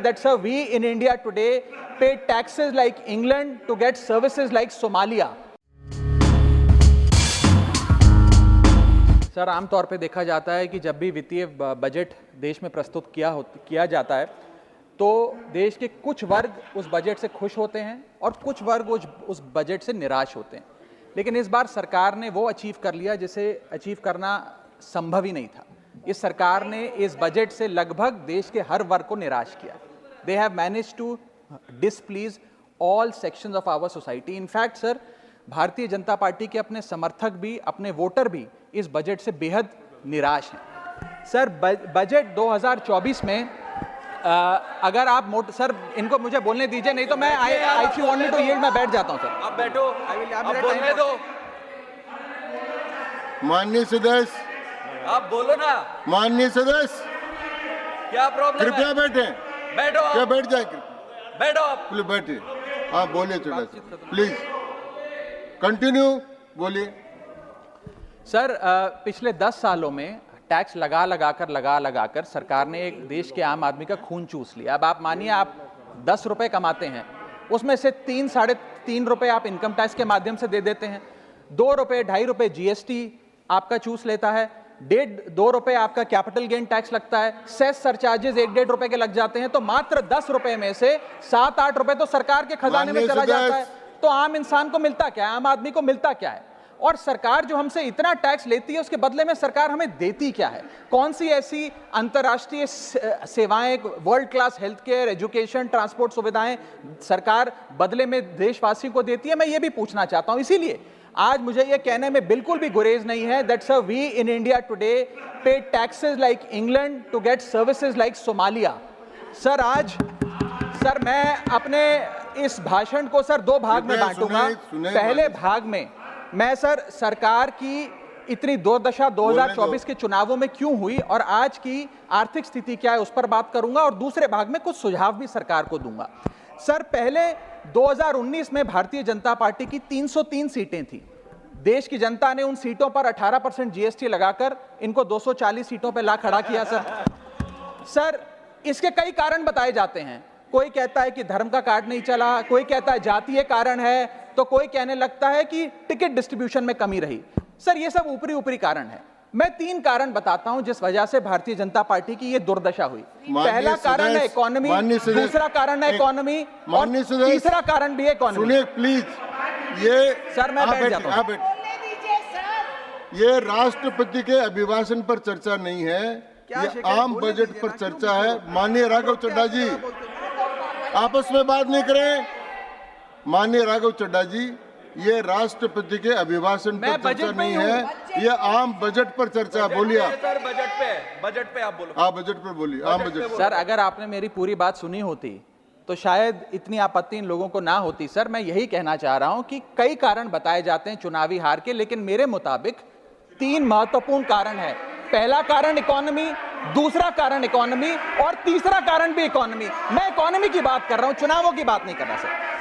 That sir, we in India today pay taxes like England to get services like Somalia. Sir, आमतौर पे देखा जाता है कि जब भी वित्तीय बजट देश में प्रस्तुत किया जाता है तो देश के कुछ वर्ग उस बजट से खुश होते हैं और कुछ वर्ग उस बजट से निराश होते हैं। लेकिन इस बार सरकार ने वो अचीव कर लिया जिसे अचीव करना संभव ही नहीं था। इस सरकार ने इस बजट से लगभग देश के हर वर्ग को निराश किया। They have managed to displease all sections of our society. In fact, sir, Bharatiya Janata party के अपने समर्थक भी, अपने वोटर भी इस बजट से बेहद निराश हैं। सर, बजट 2024 में अगर आप सर इनको मुझे बोलने दीजिए, नहीं तो मैं if you want me to yield मैं बैठ जाता हूं। सर आप बैठो, आप बोलने दो। माननीय सदस्य, आप बोलो ना। माननीय सदस्य, क्या प्रॉब्लम है? कृपया बैठे। बैठो। क्या बैठ जाए? बैठो आप। प्लीज बैठिए। आप बोलिए थोड़ा सा, प्लीज कंटिन्यू बोलिए। सर, पिछले 10 सालों में टैक्स लगा कर सरकार ने एक देश के आम आदमी का खून चूस लिया। अब आप मानिए, आप 10 रुपए कमाते हैं, उसमें से 3-3.5 रुपए आप इनकम टैक्स के माध्यम से दे देते हैं, 2 रुपए 2.5 रुपए जीएसटी आपका चूस लेता है, 1.5-2 रुपए आपका कैपिटल गेन टैक्स लगता है, सेस सरचार्जेस 1-1.5 रुपए के लग जाते हैं, तो मात्र 10 रुपए में से 7-8 रुपए तो सरकार के खजाने में चला जाता है। तो आम इंसान को मिलता क्या है, आम आदमी को मिलता क्या है? और सरकार जो हमसे इतना टैक्स लेती है उसके बदले में सरकार हमें देती क्या है? कौन सी ऐसी अंतर्राष्ट्रीय सेवाएं, world class health care, education, transport सुविधाएं सरकार बदले में देशवासियों को देती है? मैं ये भी पूछना चाहता हूं। इसीलिए आज मुझे ये कहने में बिल्कुल भी गुरेज नहीं है that sir, we in India today pay taxes like England to get services like Somalia. Sir, आज सर मैं अपने इस भाषण को सर 2 भाग में बांटूंगा। पहले भाग में मैं सर सरकार की इतनी दुर्दशा 2024 के चुनावों में क्यों हुई और आज की आर्थिक स्थिति क्या है उस पर बात करूंगा, और दूसरे भाग में कुछ सुझाव भी सरकार को दूंगा। सर, पहले 2019 में भारतीय जनता पार्टी की 303 सीटें थी। देश की जनता ने उन सीटों पर 18% जीएसटी लगाकर इनको 240 सीटों पर ला खड़ा किया। सर, इसके कई कारण बताए जाते हैं। कोई कहता है कि धर्म का कार्ड नहीं चला, कोई कहता है जातीय कारण है, तो कोई कहने लगता है कि टिकट डिस्ट्रीब्यूशन में कमी रही। सर, ये सब ऊपरी कारण है। मैं 3 कारण बताता हूं जिस वजह से भारतीय जनता पार्टी की ये दुर्दशा हुई। पहला कारण है इकोनॉमी, दूसरा कारण है इकोनॉमी, और तीसरा कारण भी है इकोनॉमी। सुनिए प्लीज, ये सर मैं बैठ जाता हूं। ये राष्ट्रपति के अभिभाषण पर चर्चा नहीं है, ये आम बजट पर चर्चा है। माननीय राघव चड्ढा जी, आपस में बात नहीं करें। माननीय राघव चड्ढा जी, ये राष्ट्रपति के अभिभाषण पर चर्चा नहीं है, ये आम बजट पर चर्चा। बोलिए सर, बजट पे आप बोलो। आप बजट पर बोलिए, आम बजट। सर, अगर आपने मेरी पूरी बात सुनी होती तो शायद इतनी आपत्ति इन लोगों को ना होती। सर, मैं यही कहना चाह रहा हूं कि कई कारण बताए जाते हैं चुनावी हार के, लेकिन मेरे मुताबिक 3 महत्वपूर्ण कारण है। पहला कारण इकोनॉमी, दूसरा कारण इकोनॉमी, और तीसरा कारण भी इकोनॉमी। मैं इकोनॉमी की बात कर रहा हूं, चुनावों की बात नहीं कर रहा सर।